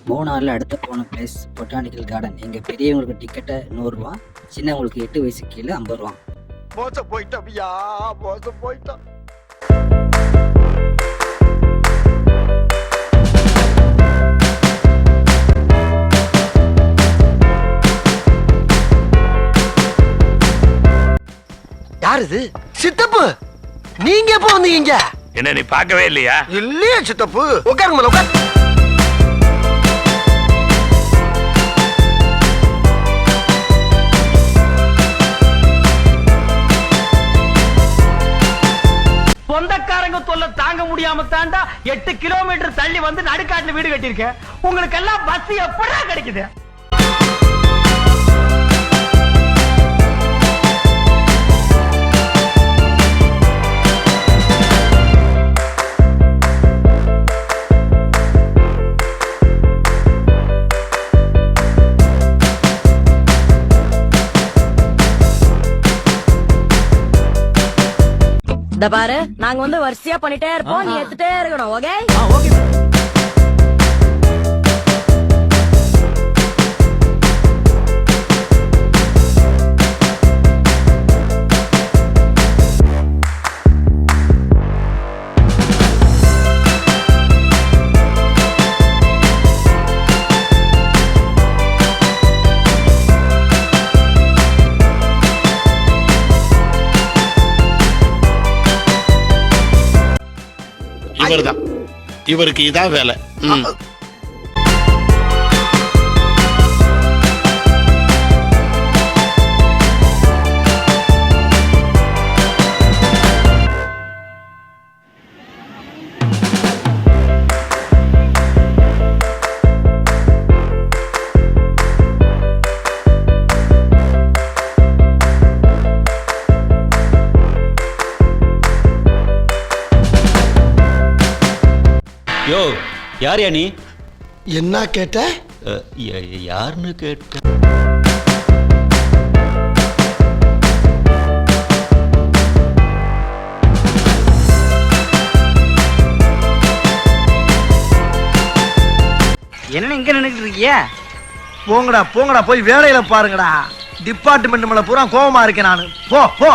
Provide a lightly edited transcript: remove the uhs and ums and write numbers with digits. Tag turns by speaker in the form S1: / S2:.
S1: மூணாறில் அடுத்து போன place botanical garden. எங்கள் பெரியவங்களுக்கு டிக்கெட்டை 100 ரூபா, சின்னவங்களுக்கு 8 வயசு கீழே 50 ரூபா.
S2: மோசம் போயிட்டோம்யா, மோசம் போயிட்டோம். யார் இது? சித்தப்பு, நீங்க எப்போ வந்தீங்க?
S3: என்ன நீ பார்க்கவே இல்லையா?
S2: இல்லையா சித்தப்பு? உட்காருங்க உட்கார்.
S4: சொந்தக்காரங்க தொல்லை தாங்க முடியாம தாண்டா 8 கிலோமீட்டர் தள்ளி வந்து நடுக்காட்டுல வீடு கட்டியிருக்கேன். உங்களுக்கு எல்லாம் பஸ் எப்படா கிடைக்குது?
S5: இந்த பாரு, நாங்க வந்து வரிசையா பண்ணிட்டே இருப்போம், நீ எடுத்துட்டே இருக்கணும். ஓகே?
S3: இவர்தான், இவருக்கு இதான் வேலை.
S6: யோ, யார் நீ?
S2: என்ன கேட்ட?
S6: யாருன்னு கேட்ட?
S4: என்ன இங்க நின்னுட்டு இருக்கீங்க?
S2: போங்கடா போங்கடா, போய் வேலையில பாருங்கடா. டிபார்ட்மெண்ட் மேல பூரா கோவமா இருக்கேன் நானு. போ போ.